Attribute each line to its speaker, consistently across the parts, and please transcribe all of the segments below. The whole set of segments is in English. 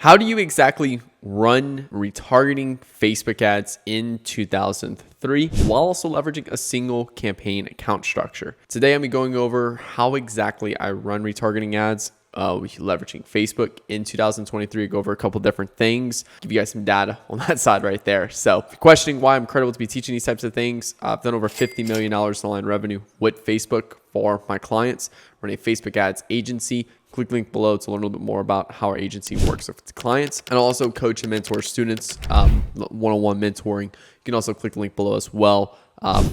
Speaker 1: how do you exactly run retargeting Facebook ads in 2003 while also leveraging a single campaign account structure? Today, I'm going over how exactly I run retargeting ads leveraging Facebook in 2023. Go over a couple different things, give you guys some data on that side right there. So if you're questioning why I'm credible to be teaching these types of things, I've done over $50 million in online revenue with Facebook for my clients. Run a Facebook ads agency. Click link below to learn a little bit more about how our agency works with clients, and also coach and mentor students, one-on-one mentoring. You can also click the link below as well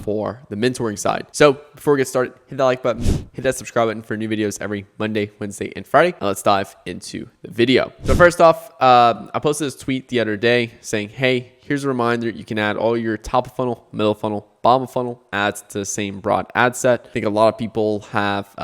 Speaker 1: for the mentoring side. So before we get started, hit that like button, hit that subscribe button for new videos every Monday, Wednesday, and Friday. Now let's dive into the video. So first off, I posted this tweet the other day saying, hey, here's a reminder. You can add all your top of funnel, middle of funnel, bottom of funnel ads to the same broad ad set. I think a lot of people have,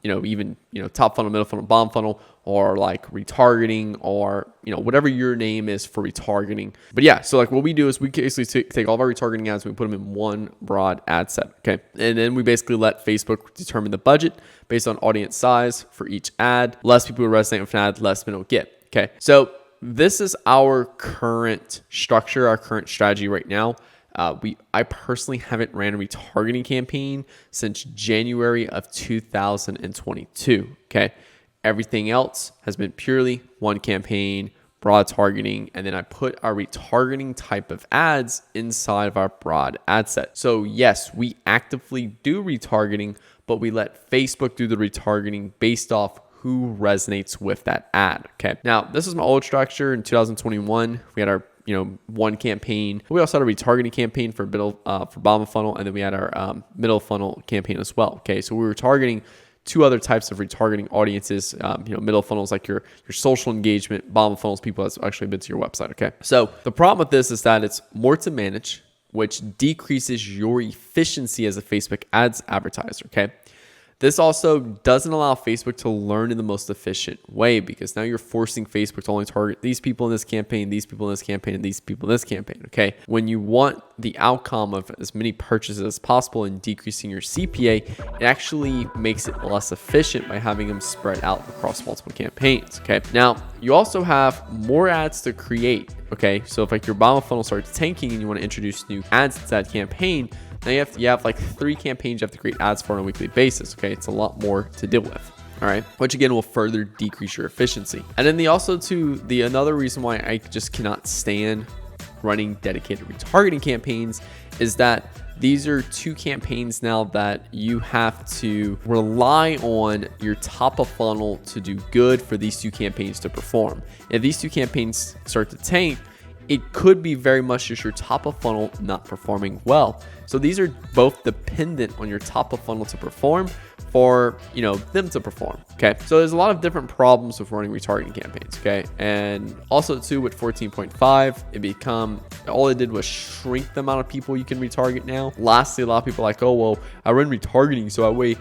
Speaker 1: even top funnel, middle funnel, bottom funnel, or like retargeting, or whatever your name is for retargeting. But yeah, so like what we do is we basically take all of our retargeting ads and we put them in one broad ad set. Okay, and then we basically let Facebook determine the budget based on audience size for each ad. Less people who resonate with an ad, less people get. Okay, so this is our current structure, our current strategy right now. I personally haven't ran a retargeting campaign since January of 2022. Okay. Everything else has been purely one campaign, broad targeting, and then I put our retargeting type of ads inside of our broad ad set. So yes, we actively do retargeting, but we let Facebook do the retargeting based off who resonates with that ad. Okay. Now, this is my old structure in 2021. We had our one campaign. We also had a retargeting campaign for bottom of funnel, and then we had our middle funnel campaign as well. Okay, so we were targeting two other types of retargeting audiences. Middle funnels like your social engagement, bottom funnels people that's actually been to your website. Okay, so the problem with this is that it's more to manage, which decreases your efficiency as a Facebook ads advertiser. Okay. This also doesn't allow Facebook to learn in the most efficient way, because now you're forcing Facebook to only target these people in this campaign, these people in this campaign, and these people in this campaign, okay? When you want the outcome of as many purchases as possible and decreasing your CPA, it actually makes it less efficient by having them spread out across multiple campaigns, okay? Now, you also have more ads to create, okay? So if like your bottom funnel starts tanking and you want to introduce new ads to that campaign, now you have like 3 campaigns you have to create ads for on a weekly basis. Okay, it's a lot more to deal with. All right, which again will further decrease your efficiency. And then another reason why I just cannot stand running dedicated retargeting campaigns is that these are 2 campaigns now that you have to rely on your top of funnel to do good for these 2 campaigns to perform. If these 2 campaigns start to tank, it could be very much just your top of funnel not performing well. So these are both dependent on your top of funnel to perform for them to perform. Okay, so there's a lot of different problems with running retargeting campaigns. Okay, and also too with 14.5, all it did was shrink the amount of people you can retarget now. Lastly, a lot of people are like, oh well, I run retargeting so I weigh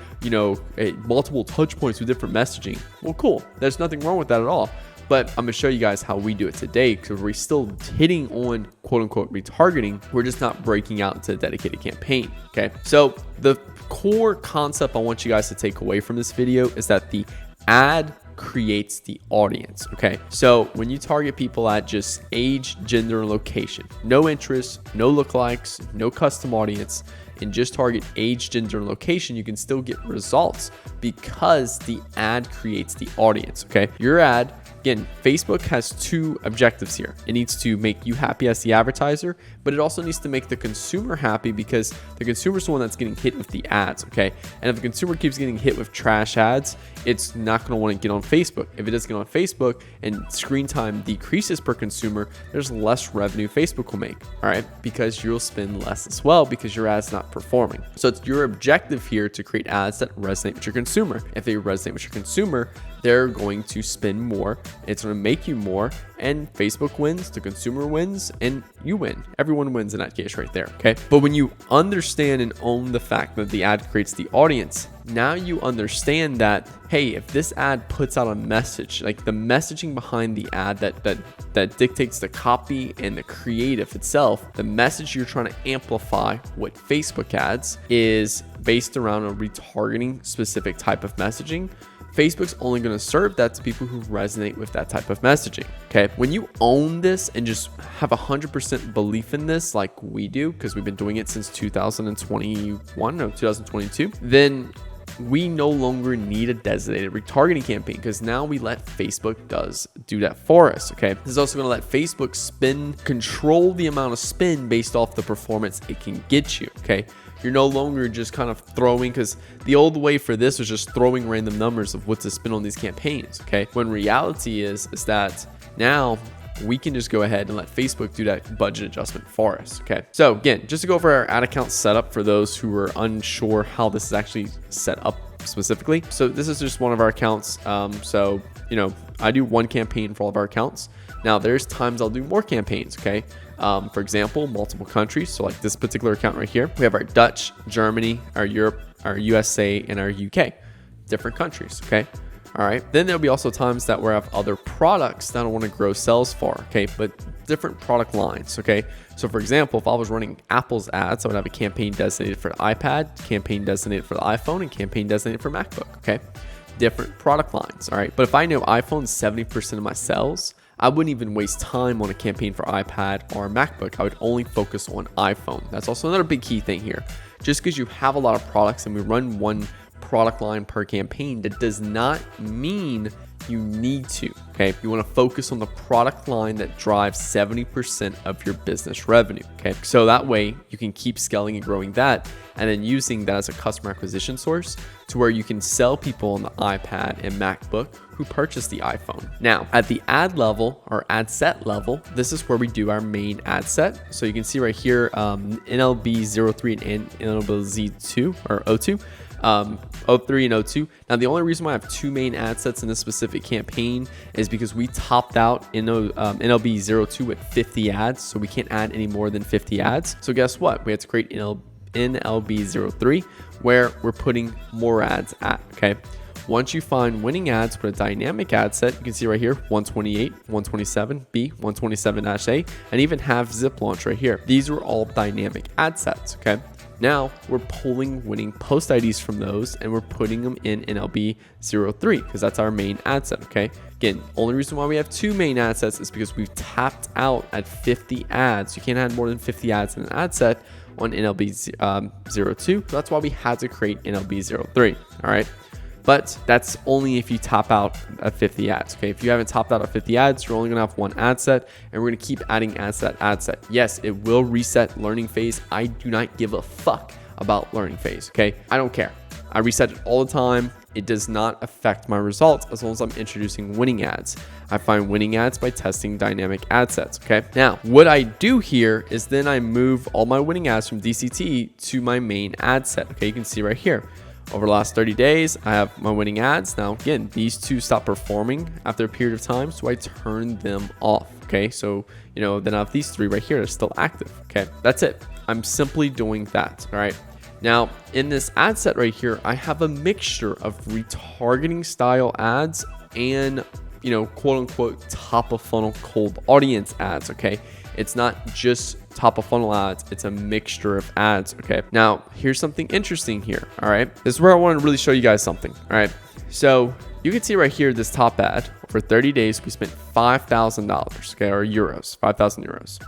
Speaker 1: multiple touch points with different messaging. Well, cool. There's nothing wrong with that at all. But I'm going to show you guys how we do it today, because we're still hitting on quote unquote retargeting. We're just not breaking out into a dedicated campaign. Okay. So the core concept I want you guys to take away from this video is that the ad creates the audience. Okay. So when you target people at just age, gender, and location, no interests, no lookalikes, no custom audience, and just target age, gender, and location, you can still get results because the ad creates the audience. Okay. Your ad, again, Facebook has 2 objectives here. It needs to make you happy as the advertiser, but it also needs to make the consumer happy, because the consumer is the one that's getting hit with the ads, okay? And if the consumer keeps getting hit with trash ads, it's not going to want to get on Facebook. If it does get on Facebook and screen time decreases per consumer, there's less revenue Facebook will make, all right? Because you'll spend less as well, because your ad's not performing. So it's your objective here to create ads that resonate with your consumer. If they resonate with your consumer, they're going to spend more. It's going to make you more, and Facebook wins, the consumer wins, and you win. Everyone wins in that case right there, okay? But when you understand and own the fact that the ad creates the audience, now you understand that, hey, if this ad puts out a message, like the messaging behind the ad that dictates the copy and the creative itself, the message you're trying to amplify with Facebook ads is based around a retargeting specific type of messaging. Facebook's only going to serve that to people who resonate with that type of messaging. Okay. When you own this and just have 100% belief in this, like we do, because we've been doing it since 2021 or 2022, then we no longer need a designated retargeting campaign because now we let Facebook do that for us. Okay. This is also going to let Facebook control the amount of spin based off the performance it can get you. Okay. You're no longer just kind of throwing, because the old way for this was just throwing random numbers of what to spend on these campaigns. Okay. When reality is that now we can just go ahead and let Facebook do that budget adjustment for us. Okay. So again, just to go over our ad account setup for those who are unsure how this is actually set up specifically. So this is just one of our accounts. So, I do one campaign for all of our accounts. Now there's times I'll do more campaigns. Okay. For example, multiple countries. So like this particular account right here, we have our Dutch, Germany, our Europe, our USA, and our UK, different countries. Okay. All right. Then there'll be also times that where I have other products that I want to grow sales for. Okay. But different product lines. Okay. So for example, if I was running Apple's ads, I would have a campaign designated for the iPad, campaign designated for the iPhone, and campaign designated for MacBook. Okay. Different product lines. All right. But if I know iPhone's 70% of my sales, I wouldn't even waste time on a campaign for iPad or MacBook. I would only focus on iPhone. That's also another big key thing here. Just because you have a lot of products and we run one product line per campaign, that does not mean you need to. Okay. You want to focus on the product line that drives 70% of your business revenue. Okay. So that way you can keep scaling and growing that, and then using that as a customer acquisition source to where you can sell people on the iPad and MacBook who purchase the iPhone. Now, at the ad level or ad set level, this is where we do our main ad set. So you can see right here, NLB03 and NLB02 or O2. 03 and 02. Now, the only reason why I have two main ad sets in this specific campaign is because we topped out in NLB02 with 50 ads, so we can't add any more than 50 ads. So guess what? We had to create NLB03 where we're putting more ads at. Okay. Once you find winning ads, put a dynamic ad set. You can see right here, 128, 127B, 127-A, and even have zip launch right here. These are all dynamic ad sets. Okay. Now we're pulling winning post IDs from those and we're putting them in NLB03 because that's our main ad set. Okay. Again, only reason why we have two main ad sets is because we've tapped out at 50 ads. You can't add more than 50 ads in an ad set on NLB02. So that's why we had to create NLB03. All right. But that's only if you top out at 50 ads. Okay. If you haven't topped out at 50 ads, you're only going to have one ad set, and we're going to keep adding ads to that ad set. Yes, it will reset learning phase. I do not give a fuck about learning phase. Okay. I don't care. I reset it all the time. It does not affect my results as long as I'm introducing winning ads. I find winning ads by testing dynamic ad sets. Okay. Now, what I do here is then I move all my winning ads from DCT to my main ad set. Okay. You can see right here. Over the last 30 days, I have my winning ads. Now, again, these two stop performing after a period of time, so I turn them off. Okay, so, then I have these three right here that are still active. Okay, that's it. I'm simply doing that. All right. Now, in this ad set right here, I have a mixture of retargeting style ads and, quote unquote, top of funnel cold audience ads. Okay, it's not just top of funnel ads, it's a mixture of ads. Okay, now here's something interesting here. All right, this is where I want to really show you guys something. All right, so you can see right here this top ad. For 30 days we spent $5,000, okay, or euros, 5,000 euros.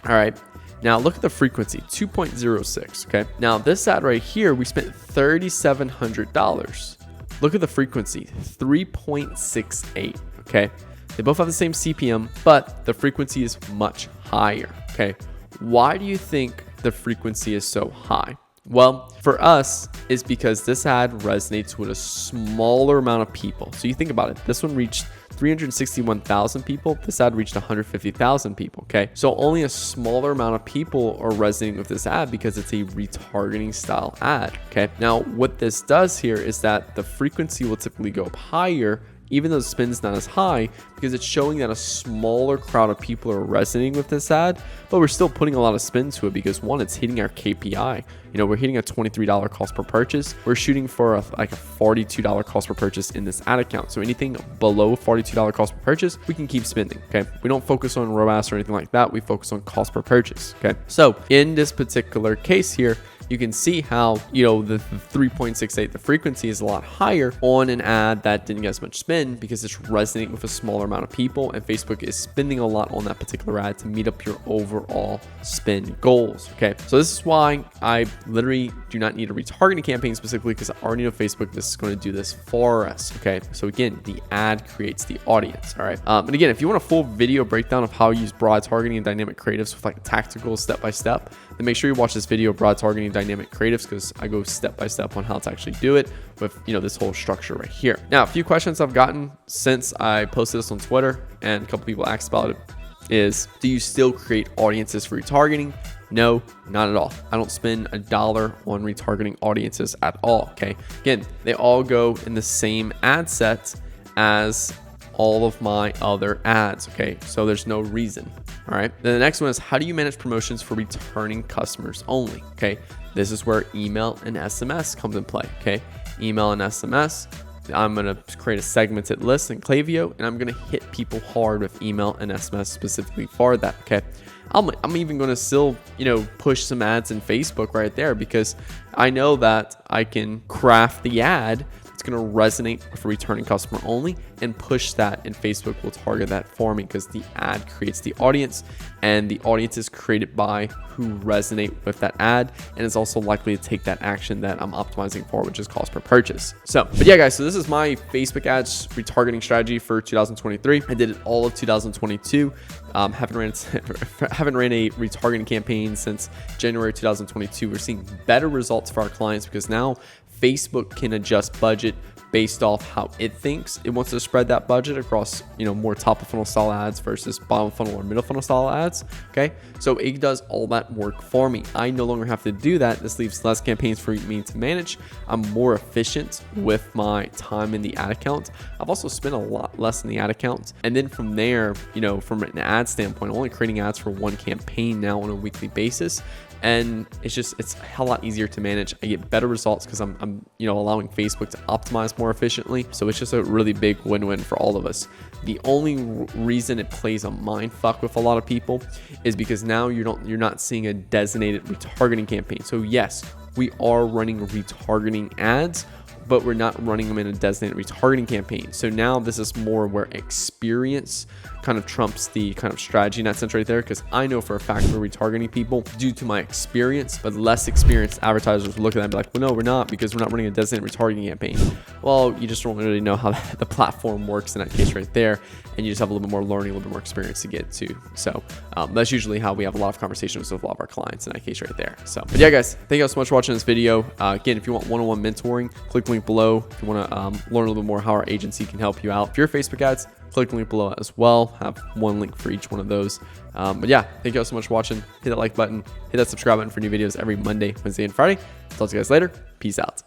Speaker 1: All right, now look at the frequency, 2.06. okay, now this ad right here we spent $3,700. Look at the frequency, 3.68. okay, they both have the same CPM, but the frequency is much higher. Okay. Why do you think the frequency is so high? Well, for us, it's because this ad resonates with a smaller amount of people. So you think about it. This one reached 361,000 people. This ad reached 150,000 people. Okay. So only a smaller amount of people are resonating with this ad because it's a retargeting style ad. Okay. Now, what this does here is that the frequency will typically go up higher, even though the spin's not as high, because it's showing that a smaller crowd of people are resonating with this ad, but we're still putting a lot of spin to it because one, it's hitting our KPI. We're hitting a $23 cost per purchase. We're shooting for a $42 cost per purchase in this ad account. So anything below $42 cost per purchase, we can keep spending. Okay. We don't focus on ROAS or anything like that. We focus on cost per purchase. Okay. So in this particular case here, you can see how, the 3.68, the frequency is a lot higher on an ad that didn't get as much spin because it's resonating with a smaller amount of people, and Facebook is spending a lot on that particular ad to meet up your overall spin goals. Okay, so this is why I literally do not need a retargeting campaign specifically, because I already know Facebook this is going to do this for us. Okay, so again, the ad creates the audience. All right, and again, if you want a full video breakdown of how I use broad targeting and dynamic creatives with like tactical step by step, then make sure you watch this video, broad targeting dynamic creatives, because I go step by step on how to actually do it with this whole structure right here. Now, a few questions I've gotten since I posted this on Twitter and a couple people asked about it is, do you still create audiences for retargeting? No, not at all. I don't spend $1 on retargeting audiences at all. Okay, again, they all go in the same ad set as all of my other ads. Okay, so there's no reason. All right, then the next one is, how do you manage promotions for returning customers only? Okay, this is where email and SMS comes in play. Okay, email and SMS, I'm going to create a segmented list in Klaviyo, and I'm going to hit people hard with email and SMS specifically for that. Okay, I'm even going to still, push some ads in Facebook right there, because I know that I can craft the ad. It's going to resonate with a returning customer only, and push that, and Facebook will target that for me, because the ad creates the audience, and the audience is created by who resonate with that ad, and is also likely to take that action that I'm optimizing for, which is cost per purchase. But yeah, guys, so this is my Facebook ads retargeting strategy for 2023. I did it all of 2022. Haven't ran a retargeting campaign since January 2022. We're seeing better results for our clients because now Facebook can adjust budget based off how it thinks it wants to spread that budget across, more top of funnel style ads versus bottom funnel or middle funnel style ads. Okay, so it does all that work for me. I no longer have to do that. This leaves less campaigns for me to manage. I'm more efficient with my time in the ad account. I've also spent a lot less in the ad account, and then from there, from an ad standpoint, I'm only creating ads for one campaign now on a weekly basis. And it's a hell lot easier to manage. I get better results because I'm allowing Facebook to optimize more efficiently. So it's just a really big win-win for all of us. The only reason it plays a mind fuck with a lot of people is because now you're not seeing a designated retargeting campaign. So yes, we are running retargeting ads, but we're not running them in a designated retargeting campaign. So now this is more where experience kind of trumps the kind of strategy in that sense right there, because I know for a fact we're retargeting people due to my experience, but less experienced advertisers will look at that and be like, well, no, we're not, because we're not running a designated retargeting campaign. Well, you just don't really know how the platform works in that case right there, and you just have a little bit more learning, a little bit more experience to get to. So that's usually how we have a lot of conversations with a lot of our clients in that case right there. So, but yeah, guys, thank you guys so much for watching this video. Again, if you want one-on-one mentoring, click the link below. If you want to learn a little bit more how our agency can help you out, if you're Facebook ads, click the link below as well. I have one link for each one of those. But yeah, thank you guys so much for watching. Hit that like button, hit that subscribe button for new videos every Monday, Wednesday, and Friday. Talk to you guys later. Peace out.